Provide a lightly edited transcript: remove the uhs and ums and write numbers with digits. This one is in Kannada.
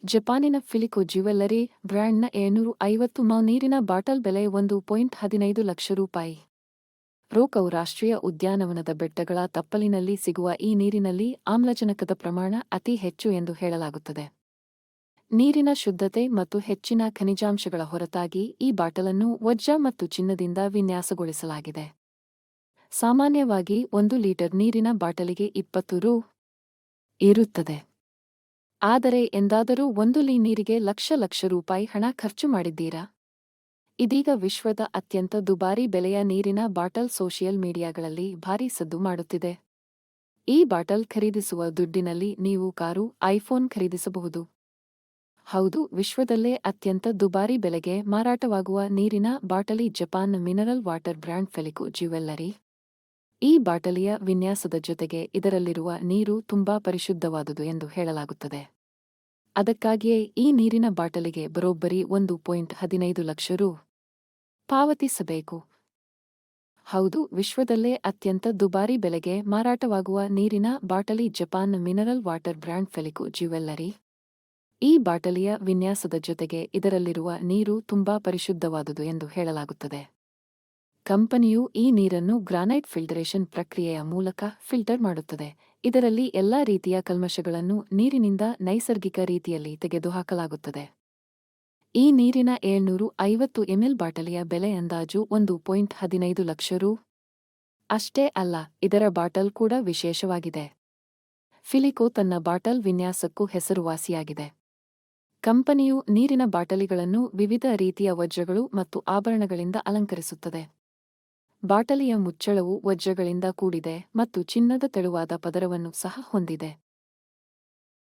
ಜಪಾನಿನ ಫಿಲಿಕೋ ಜ್ಯುವೆಲ್ಲರಿ ಬ್ರ್ಯಾಂಡ್ನ 750 ಮೌ ನೀರಿನ ಬಾಟಲ್ ಬೆಲೆ 1.15 ಲಕ್ಷ ರೂಪಾಯಿ. ರೋಕೌ ರಾಷ್ಟ್ರೀಯ ಉದ್ಯಾನವನದ ಬೆಟ್ಟಗಳ ತಪ್ಪಲಿನಲ್ಲಿ ಸಿಗುವ ಈ ನೀರಿನಲ್ಲಿ ಆಮ್ಲಜನಕದ ಪ್ರಮಾಣ ಅತಿ ಹೆಚ್ಚು ಎಂದು ಹೇಳಲಾಗುತ್ತದೆ. ನೀರಿನ ಶುದ್ಧತೆ ಮತ್ತು ಹೆಚ್ಚಿನ ಖನಿಜಾಂಶಗಳ ಹೊರತಾಗಿ ಈ ಬಾಟಲನ್ನು ವಜ್ರ ಮತ್ತು ಚಿನ್ನದಿಂದ ವಿನ್ಯಾಸಗೊಳಿಸಲಾಗಿದೆ. ಸಾಮಾನ್ಯವಾಗಿ 1 ಲೀಟರ್ ನೀರಿನ ಬಾಟಲಿಗೆ 20 ರೂ. ಇರುತ್ತದೆ. ಆದರೆ ಎಂದಾದರೂ 1 ನೀರಿಗೆ ಲಕ್ಷ ರೂಪಾಯಿ ಹಣ ಖರ್ಚು ಮಾಡಿದ್ದೀರಾ? ಇದೀಗ ವಿಶ್ವದ ಅತ್ಯಂತ ದುಬಾರಿ ಬೆಲೆಯ ನೀರಿನ ಬಾಟಲ್ ಸೋಷಿಯಲ್ ಮೀಡಿಯಾಗಳಲ್ಲಿ ಭಾರೀ ಸದ್ದು ಮಾಡುತ್ತಿದೆ. ಈ ಬಾಟಲ್ ಖರೀದಿಸುವ ದುಡ್ಡಿನಲ್ಲಿ ನೀವು ಕಾರು, ಐಫೋನ್ ಖರೀದಿಸಬಹುದು. ಹೌದು, ವಿಶ್ವದಲ್ಲೇ ಅತ್ಯಂತ ದುಬಾರಿ ಬೆಲೆಗೆ ಮಾರಾಟವಾಗುವ ನೀರಿನ ಬಾಟಲಿ ಜಪಾನ್ನ ಮಿನರಲ್ ವಾಟರ್ ಬ್ರ್ಯಾಂಡ್ ಫೆಲಿಕೋ ಜ್ಯುವೆಲ್ಲರಿ. ಈ ಬಾಟಲಿಯ ವಿನ್ಯಾಸದ ಜೊತೆಗೆ ಇದರಲ್ಲಿರುವ ನೀರು ತುಂಬಾ ಪರಿಶುದ್ಧವಾದುದು ಎಂದು ಹೇಳಲಾಗುತ್ತದೆ. ಅದಕ್ಕಾಗಿಯೇ ಈ ನೀರಿನ ಬಾಟಲಿಗೆ ಬರೋಬ್ಬರಿ 1.15 ಲಕ್ಷ ರೂ. ಪಾವತಿಸಬೇಕು. ಹೌದು, ವಿಶ್ವದಲ್ಲೇ ಅತ್ಯಂತ ದುಬಾರಿ ಬೆಲೆಗೆ ಮಾರಾಟವಾಗುವ ನೀರಿನ ಬಾಟಲಿ ಜಪಾನ್ನ ಮಿನರಲ್ ವಾಟರ್ ಬ್ರ್ಯಾಂಡ್ ಫೆಲಿಕೋ ಜ್ಯುವೆಲ್ಲರಿ. ಈ ಬಾಟಲಿಯ ವಿನ್ಯಾಸದ ಜೊತೆಗೆ ಇದರಲ್ಲಿರುವ ನೀರು ತುಂಬಾ ಪರಿಶುದ್ಧವಾದುದು ಎಂದು ಹೇಳಲಾಗುತ್ತದೆ. ಕಂಪನಿಯು ಈ ನೀರನ್ನು ಗ್ರಾನೈಟ್ ಫಿಲ್ಟರೇಷನ್ ಪ್ರಕ್ರಿಯೆಯ ಮೂಲಕ ಫಿಲ್ಟರ್ ಮಾಡುತ್ತದೆ. ಇದರಲ್ಲಿ ಎಲ್ಲಾ ರೀತಿಯ ಕಲ್ಮಶಗಳನ್ನು ನೀರಿನಿಂದ ನೈಸರ್ಗಿಕ ರೀತಿಯಲ್ಲಿ ತೆಗೆದುಹಾಕಲಾಗುತ್ತದೆ. ಈ ನೀರಿನ 750 ml ಬಾಟಲಿಯ ಬೆಲೆ ಅಂದಾಜು 1.15 ಲಕ್ಷ ರೂ. ಅಷ್ಟೇ ಅಲ್ಲ, ಇದರ ಬಾಟಲ್ ಕೂಡ ವಿಶೇಷವಾಗಿದೆ. ಫಿಲಿಕೋ ತನ್ನ ಬಾಟಲ್ ವಿನ್ಯಾಸಕ್ಕೂ ಹೆಸರುವಾಸಿಯಾಗಿದೆ. ಕಂಪನಿಯು ನೀರಿನ ಬಾಟಲಿಗಳನ್ನು ವಿವಿಧ ರೀತಿಯ ವಜ್ರಗಳು ಮತ್ತು ಆಭರಣಗಳಿಂದ ಅಲಂಕರಿಸುತ್ತದೆ. ಬಾಟಲಿಯ ಮುಚ್ಚಳವು ವಜ್ರಗಳಿಂದ ಕೂಡಿದೆ ಮತ್ತು ಚಿನ್ನದ ತೆಳುವಾದ ಪದರವನ್ನು ಸಹ ಹೊಂದಿದೆ.